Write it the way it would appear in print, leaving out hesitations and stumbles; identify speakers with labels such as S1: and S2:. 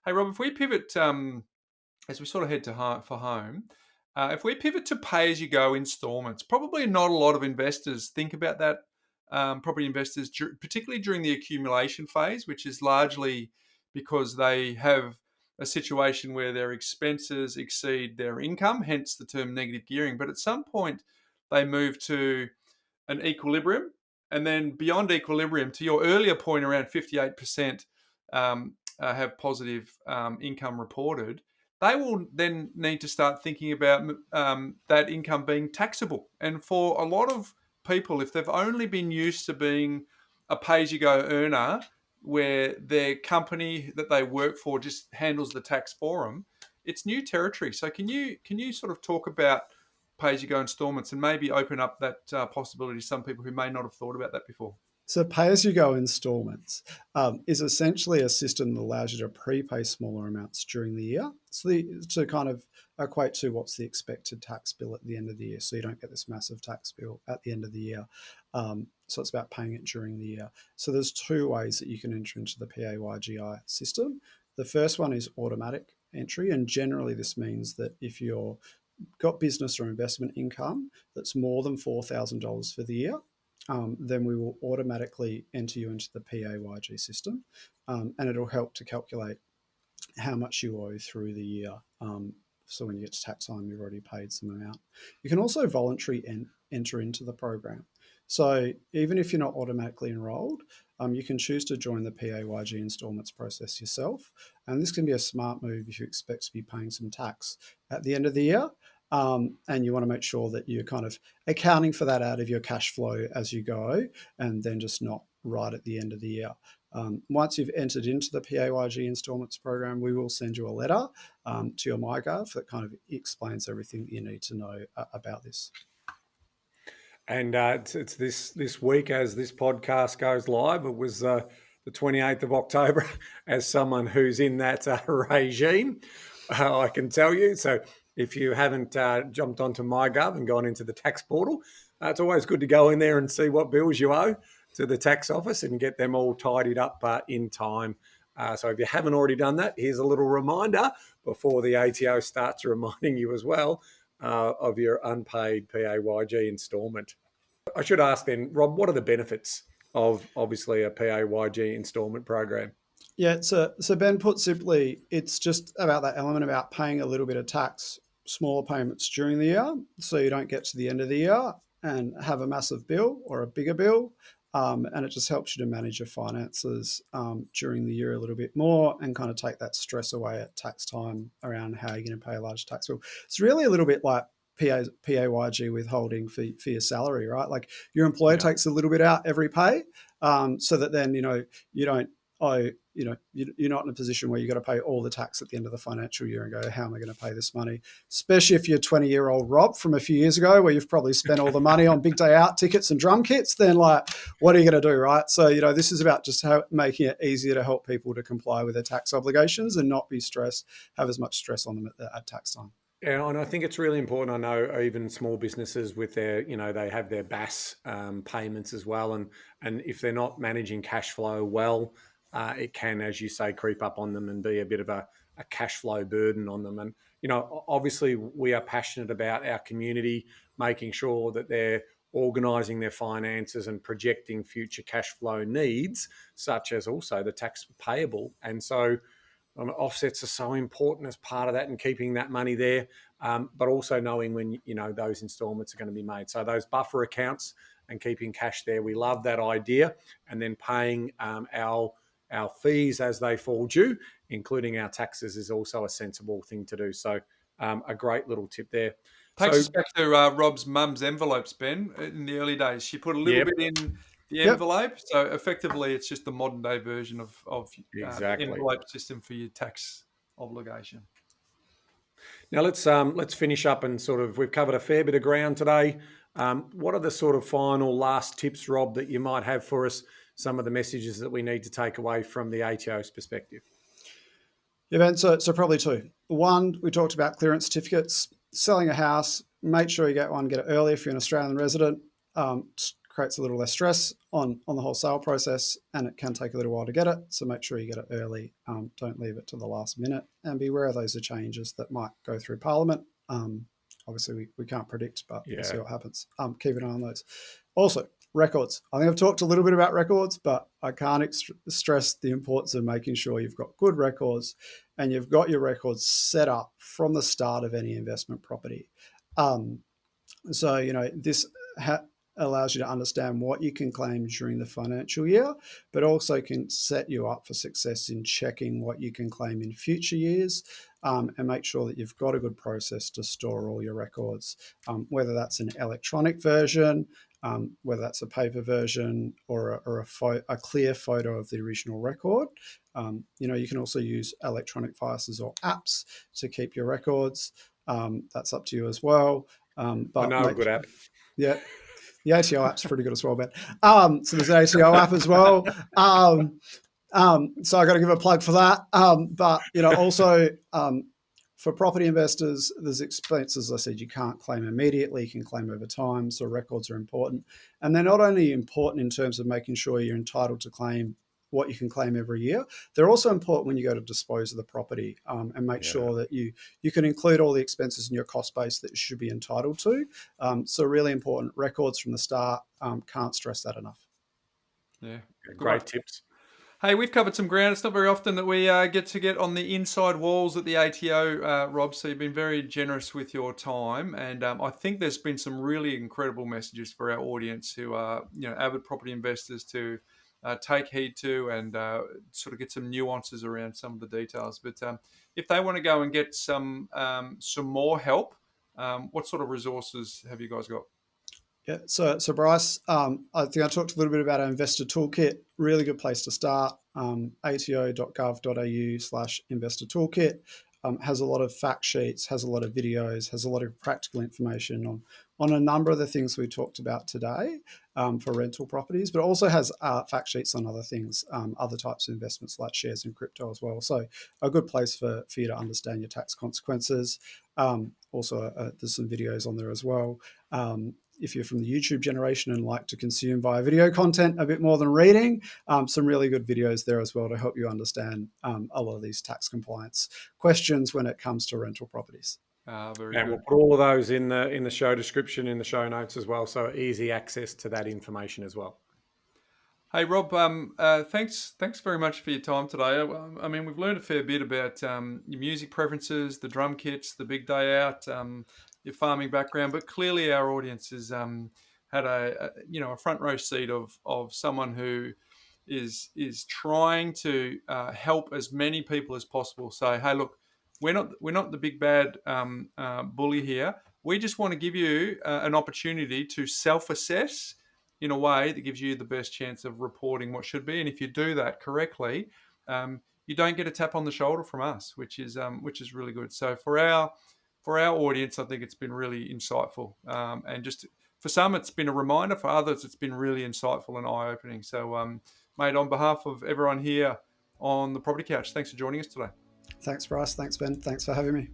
S1: Hey, Rob, if we pivot, as we sort of head to for home, if we pivot to pay-as-you-go installments, probably not a lot of investors think about that. Property investors, particularly during the accumulation phase, which is largely because they have a situation where their expenses exceed their income, hence the term negative gearing. But at some point, they move to an equilibrium. And then beyond equilibrium, to your earlier point, around 58% have positive income reported, they will then need to start thinking about that income being taxable. And for a lot of people, if they've only been used to being a pay-as-you-go earner, where their company that they work for just handles the tax for them, it's new territory. So can you sort of talk about pay-as-you-go installments and maybe open up that possibility to some people who may not have thought about that before?
S2: So pay-as-you-go installments is essentially a system that allows you to prepay smaller amounts during the year. So to kind of equate to what's the expected tax bill at the end of the year, so you don't get this massive tax bill at the end of the year. So it's about paying it during the year. So there's two ways that you can enter into the PAYGI system. The first one is automatic entry, and generally this means that if you're got business or investment income that's more than $4,000 for the year, then we will automatically enter you into the PAYG system, and it'll help to calculate how much you owe through the year. So when you get to tax time, you've already paid some amount. You can also voluntarily enter into the program. So even if you're not automatically enrolled, you can choose to join the PAYG installments process yourself. And this can be a smart move if you expect to be paying some tax at the end of the year. And you want to make sure that you're kind of accounting for that out of your cash flow as you go, and then just not right at the end of the year. Once you've entered into the PAYG installments program, we will send you a letter to your MyGov that kind of explains everything that you need to know about this.
S3: And it's this week as this podcast goes live. It was the 28th of October. As someone who's in that regime, I can tell you. So if you haven't jumped onto MyGov and gone into the tax portal, it's always good to go in there and see what bills you owe to the tax office and get them all tidied up in time. So if you haven't already done that, here's a little reminder before the ATO starts reminding you as well of your unpaid PAYG instalment. I should ask then, Rob, what are the benefits of obviously a PAYG instalment program?
S2: Yeah, so Ben, put simply, it's just about that element about paying a little bit of tax, smaller payments during the year, so you don't get to the end of the year and have a massive bill or a bigger bill. And it just helps you to manage your finances during the year a little bit more and kind of take that stress away at tax time around how you're going to pay a large tax bill. It's really a little bit like PAYG withholding for your salary, right? Like your employer takes a little bit out every pay, so that then, you don't owe, you're not in a position where you've got to pay all the tax at the end of the financial year and go, how am I going to pay this money? Especially if you're 20-year-old Rob from a few years ago where you've probably spent all the money on big day out tickets and drum kits, then like, what are you going to do, right? So, this is about just making it easier to help people to comply with their tax obligations and not be stressed, have as much stress on them at tax time.
S3: Yeah, and I think it's really important. I know even small businesses with their, they have their BAS payments as well. And if they're not managing cash flow well, it can, as you say, creep up on them and be a bit of a cash flow burden on them. And, obviously we are passionate about our community, making sure that they're organising their finances and projecting future cash flow needs, such as also the tax payable. And so offsets are so important as part of that and keeping that money there, but also knowing when, those instalments are going to be made. So those buffer accounts and keeping cash there, we love that idea. And then paying our fees as they fall due, including our taxes, is also a sensible thing to do. So a great little tip there.
S1: Takes us back to Rob's mum's envelopes, Ben, in the early days. She put a little bit in the envelope. So effectively, it's just the modern day version of
S3: exactly.
S1: envelope system for your tax obligation.
S3: Now let's finish up and we've covered a fair bit of ground today. What are the sort of final last tips, Rob, that you might have for us? Some of the messages that we need to take away from the ATO's perspective.
S2: Yeah, Ben, so probably two. One, we talked about clearance certificates. Selling a house, make sure you get one, get it early if you're an Australian resident. creates a little less stress on the whole sale process, and it can take a little while to get it. So make sure you get it early. Don't leave it to the last minute, and be aware of those are changes that might go through Parliament. Obviously, we can't predict, but we'll see what happens. Keep an eye on those. Also, records. I think I've talked a little bit about records, but I can't stress the importance of making sure you've got good records and you've got your records set up from the start of any investment property. So, this allows you to understand what you can claim during the financial year, but also can set you up for success in checking what you can claim in future years, and make sure that you've got a good process to store all your records, whether that's an electronic version, whether that's a paper version, or a clear photo of the original record. You can also use electronic devices or apps to keep your records. That's up to you as well. But
S3: I know a good app.
S2: Yeah. The ATO app's pretty good as well, Ben. So there's an ATO app as well. So I got to give a plug for that. But also for property investors, there's expenses. As I said, you can't claim immediately. You can claim over time. So records are important, and they're not only important in terms of making sure you're entitled to claim what you can claim every year. They're also important when you go to dispose of the property, and make sure that you can include all the expenses in your cost base that you should be entitled to. So really important records from the start. Can't stress that enough.
S1: Yeah,
S3: great tips.
S1: Hey, we've covered some ground. It's not very often that we get on the inside walls at the ATO, Rob. So you've been very generous with your time, and I think there's been some really incredible messages for our audience who are avid property investors to take heed to, and sort of get some nuances around some of the details. But if they want to go and get some more help, what sort of resources have you guys got?
S2: Yeah, so Bryce, I think I talked a little bit about our investor toolkit. Really good place to start. ato.gov.au/investor toolkit has a lot of fact sheets, has a lot of videos, has a lot of practical information on a number of the things we talked about today for rental properties, but also has fact sheets on other things, other types of investments like shares and crypto as well. So a good place for you to understand your tax consequences. Also, there's some videos on there as well. If you're from the YouTube generation and like to consume via video content a bit more than reading, some really good videos there as well to help you understand a lot of these tax compliance questions when it comes to rental properties.
S1: Very
S3: and
S1: good.
S3: we'll put all of those in the show description, in the show notes as well, so easy access to that information as well.
S1: Hey Rob, thanks very much for your time today. I mean, we've learned a fair bit about your music preferences, the drum kits, the big day out, your farming background, but clearly our audience has had a front row seat of someone who is trying to help as many people as possible. Say, hey, look, we're not the big bad bully here. We just want to give you an opportunity to self-assess in a way that gives you the best chance of reporting what should be. And if you do that correctly, you don't get a tap on the shoulder from us, which is really good. So for our audience, I think it's been really insightful. And just for some, it's been a reminder. For others, it's been really insightful and eye-opening. So, mate, on behalf of everyone here on the Property Couch, thanks for joining us today.
S2: Thanks, Bryce. Thanks, Ben. Thanks for having me.